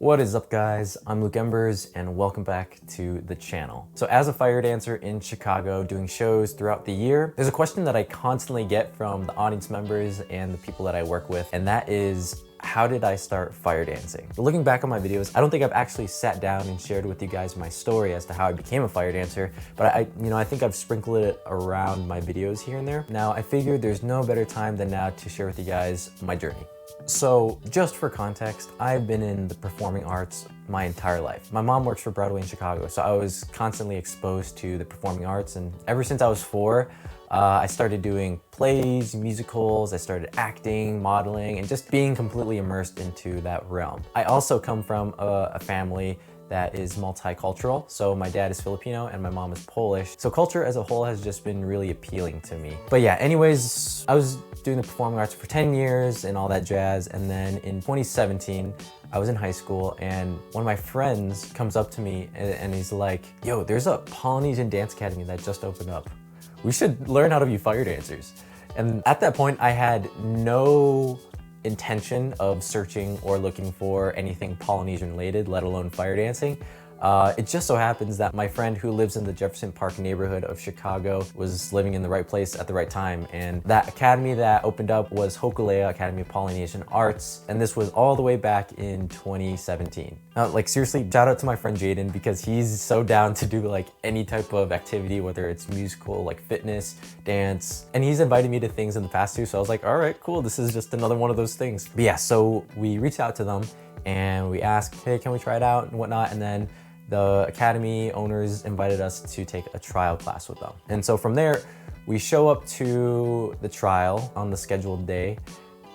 What is up, guys? I'm Luke Embers and welcome back to the channel. So as a fire dancer in Chicago doing shows throughout the year, there's a question that I constantly get from the audience members and the people that I work with, and that is, how did I start fire dancing? But looking back on my videos, I don't think I've actually sat down and shared with you guys my story as to how I became a fire dancer, but I think I've sprinkled it around my videos here and there. Now, I figured there's no better time than now to share with you guys my journey. So just for context, I've been in the performing arts my entire life. My mom works for Broadway in Chicago, so I was constantly exposed to the performing arts, and ever since I was 4, I started doing plays, musicals, I started acting, modeling, and just being completely immersed into that realm. I also come from a family that is multicultural. So my dad is Filipino and my mom is Polish. So culture as a whole has just been really appealing to me. But yeah, anyways, I was doing the performing arts for 10 years and all that jazz. And then in 2017, I was in high school and one of my friends comes up to me and he's like, yo, there's a Polynesian dance academy that just opened up. We should learn how to be fire dancers. And at that point, I had no intention of searching or looking for anything Polynesian related, let alone fire dancing. It just so happens that my friend who lives in the Jefferson Park neighborhood of Chicago was living in the right place at the right time. And that academy that opened up was Hokulea Academy of Polynesian Arts. And this was all the way back in 2017. Now, like seriously, shout out to my friend Jaden because he's so down to do like any type of activity, whether it's musical, like fitness, dance. And he's invited me to things in the past too. So I was like, all right, cool. This is just another one of those things. But yeah, so we reached out to them and we asked, hey, can we try it out and whatnot? And then the academy owners invited us to take a trial class with them. And so from there, we show up to the trial on the scheduled day,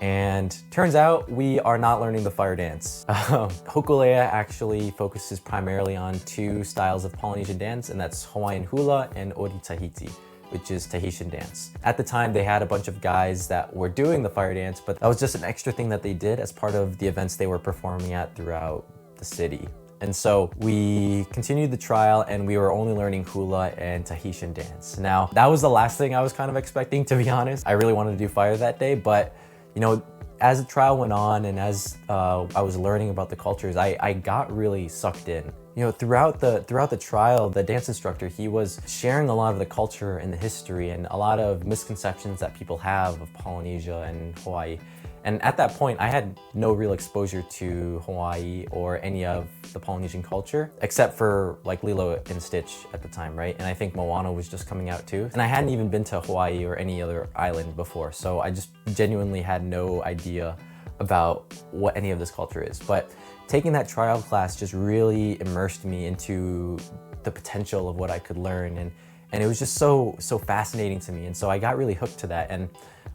and turns out we are not learning the fire dance. Hokulea actually focuses primarily on 2 styles of Polynesian dance, and that's Hawaiian hula and Ori Tahiti, which is Tahitian dance. At the time, they had a bunch of guys that were doing the fire dance, but that was just an extra thing that they did as part of the events they were performing at throughout the city. And so we continued the trial and we were only learning hula and Tahitian dance. Now, that was the last thing I was kind of expecting, to be honest. I really wanted to do fire that day, but you know, as the trial went on and as I was learning about the cultures, I got really sucked in. You know, throughout the trial, the dance instructor, he was sharing a lot of the culture and the history and a lot of misconceptions that people have of Polynesia and Hawaii. And at that point, I had no real exposure to Hawaii or any of the Polynesian culture, except for like Lilo and Stitch at the time, right? And I think Moana was just coming out too. And I hadn't even been to Hawaii or any other island before, so I just genuinely had no idea about what any of this culture is. But taking that trial class just really immersed me into the potential of what I could learn, and it was just so fascinating to me. And so I got really hooked to that, and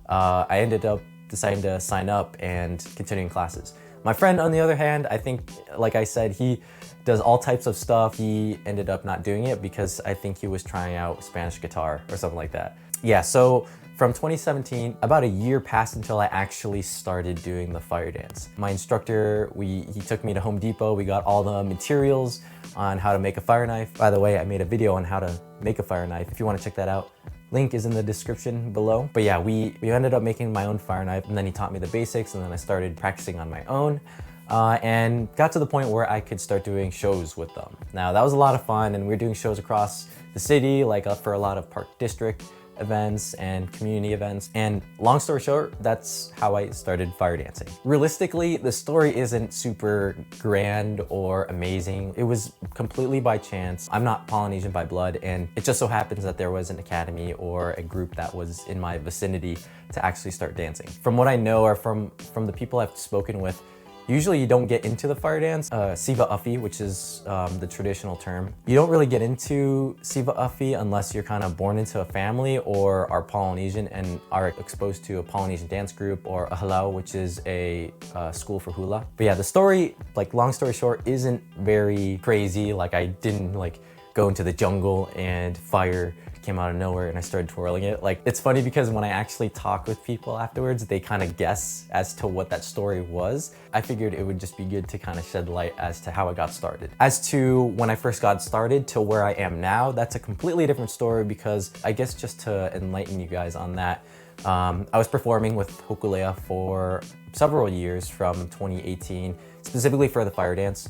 I ended up deciding to sign up and continuing classes. My friend, on the other hand, I think, like I said, he does all types of stuff. He ended up not doing it because I think he was trying out Spanish guitar or something like that. Yeah, so from 2017, about a year passed until I actually started doing the fire dance. My instructor, he took me to Home Depot. We got all the materials on how to make a fire knife. By the way, I made a video on how to make a fire knife. If you want to check that out, link is in the description below. But yeah, we ended up making my own fire knife, and then he taught me the basics, and then I started practicing on my own and got to the point where I could start doing shows with them. Now, that was a lot of fun, and we were doing shows across the city, like for a lot of Park District events and community events. And long story short, that's how I started fire dancing. Realistically, the story isn't super grand or amazing. It was completely by chance. I'm not Polynesian by blood, and it just so happens that there was an academy or a group that was in my vicinity to actually start dancing. From what I know, or from the people I've spoken with, usually you don't get into the fire dance, siva ufi, which is the traditional term. You don't really get into siva ufi unless you're kind of born into a family or are Polynesian and are exposed to a Polynesian dance group, or a halau, which is a school for hula. But yeah, the story, like long story short, isn't very crazy. Like I didn't like go into the jungle and fire came out of nowhere and I started twirling it. Like, it's funny because when I actually talk with people afterwards, they kind of guess as to what that story was. I figured it would just be good to kind of shed light as to how I got started. As to when I first got started to where I am now, that's a completely different story, because I guess just to enlighten you guys on that, I was performing with Hokulea for several years from 2018, specifically for the fire dance.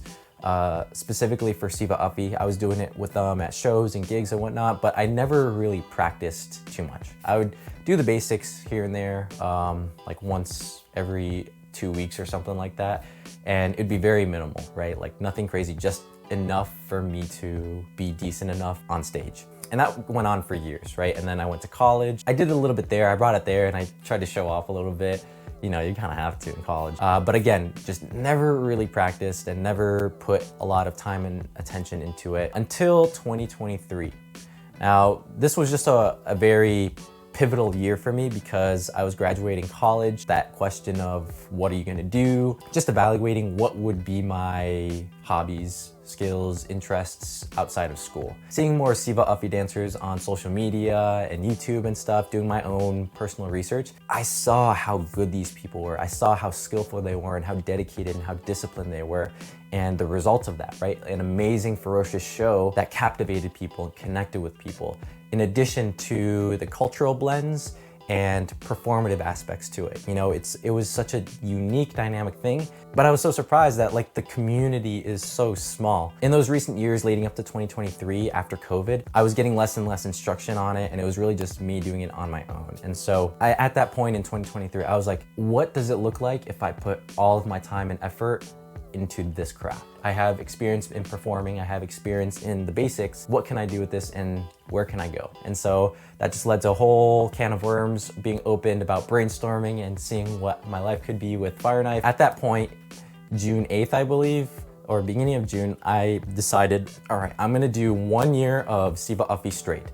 Specifically for Siva Uppy. I was doing it with them at shows and gigs and whatnot, but I never really practiced too much. I would do the basics here and there, like once every 2 weeks or something like that. And it'd be very minimal, right? Like nothing crazy, just enough for me to be decent enough on stage. And that went on for years, right? And then I went to college. I did a little bit there. I brought it there and I tried to show off a little bit. You know, you kind of have to in college. But again, just never really practiced and never put a lot of time and attention into it until 2023. Now, this was just a very pivotal year for me because I was graduating college. That question of what are you gonna do? Just evaluating what would be my hobbies, skills, interests outside of school. Seeing more Siva Uppy dancers on social media and YouTube and stuff, doing my own personal research, I saw how good these people were. I saw how skillful they were and how dedicated and how disciplined they were. And the results of that, right? An amazing, ferocious show that captivated people and connected with people, in addition to the cultural blends and performative aspects to it. You know, it was such a unique, dynamic thing, but I was so surprised that like the community is so small. In those recent years leading up to 2023 after COVID, I was getting less and less instruction on it, and it was really just me doing it on my own. And so at that point in 2023, I was like, what does it look like if I put all of my time and effort into this craft? I have experience in performing, I have experience in the basics. What can I do with this and where can I go? And so that just led to a whole can of worms being opened about brainstorming and seeing what my life could be with Fire Knife. At that point, June 8th, I believe, or beginning of June, I decided, all right, I'm gonna do 1 year of Siva Uppy straight.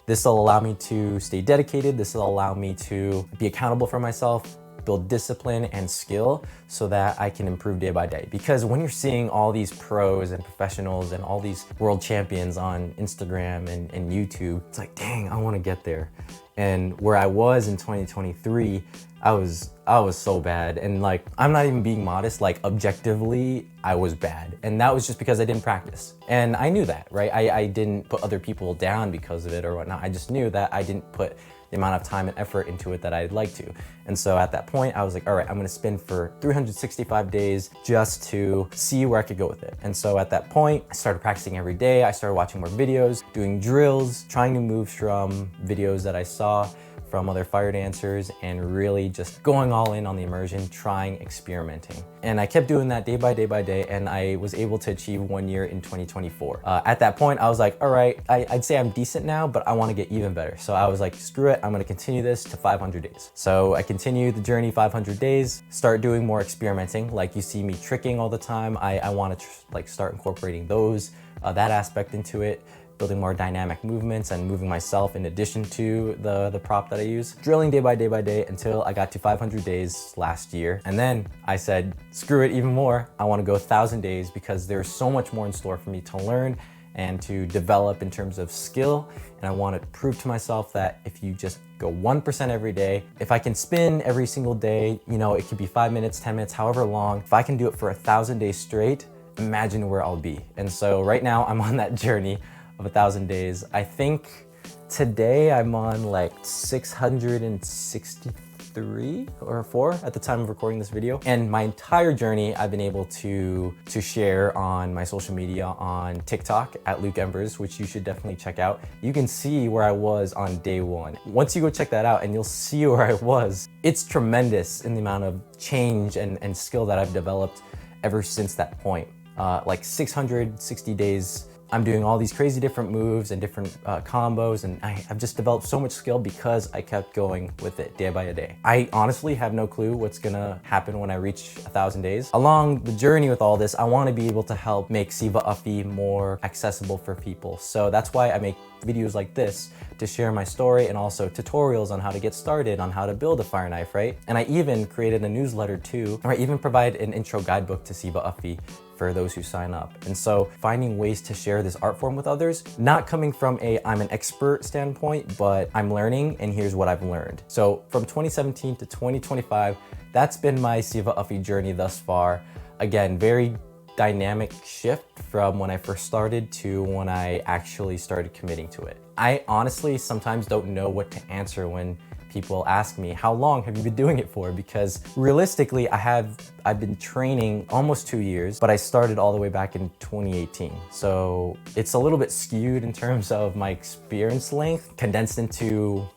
This will allow me to stay dedicated. This will allow me to be accountable for myself, build discipline and skill so that I can improve day by day. Because when you're seeing all these pros and professionals and all these world champions on Instagram and YouTube, it's like, dang, I want to get there. And where I was in 2023, I was so bad. And like, I'm not even being modest, like objectively, I was bad. And that was just because I didn't practice. And I knew that, right? I didn't put other people down because of it or whatnot. I just knew that I didn't put the amount of time and effort into it that I'd like to. And so at that point, I was like, all right, I'm gonna spin for 365 days just to see where I could go with it. And so at that point, I started practicing every day. I started watching more videos, doing drills, trying to move from videos that I saw from other fire dancers and really just going all in on the immersion, trying, experimenting. And I kept doing that day by day by day, and I was able to achieve 1 year in 2024. At that point, I was like, all right, I'd say I'm decent now, but I wanna get even better. So I was like, screw it, I'm gonna continue this to 500 days. So I continued the journey 500 days, start doing more experimenting. Like you see me tricking all the time. I wanna like start incorporating that aspect into it, building more dynamic movements and moving myself in addition to the prop that I use. Drilling day by day until I got to 500 days last year. And then I said, screw it even more. I wanna go 1,000 days because there's so much more in store for me to learn and to develop in terms of skill. And I wanna prove to myself that if you just go 1% every day, if I can spin every single day, you know, it could be 5 minutes, 10 minutes, however long. If I can do it for 1,000 days straight, imagine where I'll be. And so right now I'm on that journey of 1,000 days. I think today I'm on like 663 or 4 at the time of recording this video. And my entire journey I've been able to share on my social media, on TikTok at Luke Embers, which you should definitely check out. You can see where I was on day 1. Once you go check that out and you'll see where I was, it's tremendous in the amount of change and skill that I've developed ever since that point. Like 660 days, I'm doing all these crazy different moves and different combos, and I've just developed so much skill because I kept going with it day by day. I honestly have no clue what's gonna happen when I reach 1,000 days. Along the journey with all this, I wanna be able to help make Siva Uppy more accessible for people. So that's why I make videos like this, to share my story and also tutorials on how to get started, on how to build a fire knife, right? And I even created a newsletter too, or I even provide an intro guidebook to Siva Uppy for those who sign up. And so finding ways to share this art form with others, not coming from I'm an expert standpoint, but I'm learning and here's what I've learned. So from 2017 to 2025, that's been my Siva Uppy journey thus far. Again, very dynamic shift from when I first started to when I actually started committing to it. I honestly sometimes don't know what to answer when people ask me, how long have you been doing it for? Because realistically, I've been training almost 2 years, but I started all the way back in 2018. So it's a little bit skewed in terms of my experience length. Condensed into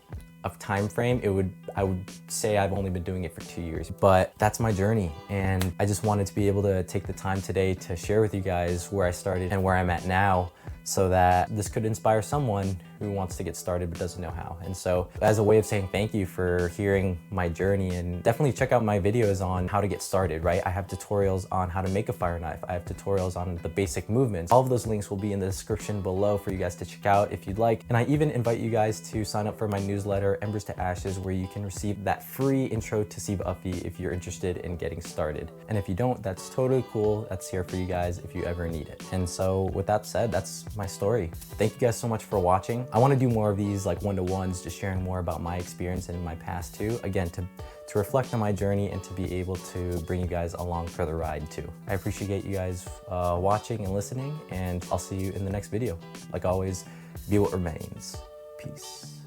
a time frame, I would say I've only been doing it for 2 years, but that's my journey. And I just wanted to be able to take the time today to share with you guys where I started and where I'm at now, so that this could inspire someone who wants to get started but doesn't know how. And so as a way of saying thank you for hearing my journey, and definitely check out my videos on how to get started, right? I have tutorials on how to make a fire knife. I have tutorials on the basic movements. All of those links will be in the description below for you guys to check out if you'd like. And I even invite you guys to sign up for my newsletter, Embers to Ashes, where you can receive that free intro to Siva Uppy if you're interested in getting started. And if you don't, that's totally cool. That's here for you guys if you ever need it. And so with that said, that's my story. Thank you guys so much for watching. I want to do more of these like one-to-ones, just sharing more about my experience and my past too. Again, to reflect on my journey and to be able to bring you guys along for the ride too. I appreciate you guys watching and listening, and I'll see you in the next video. Like always, be what remains. Peace.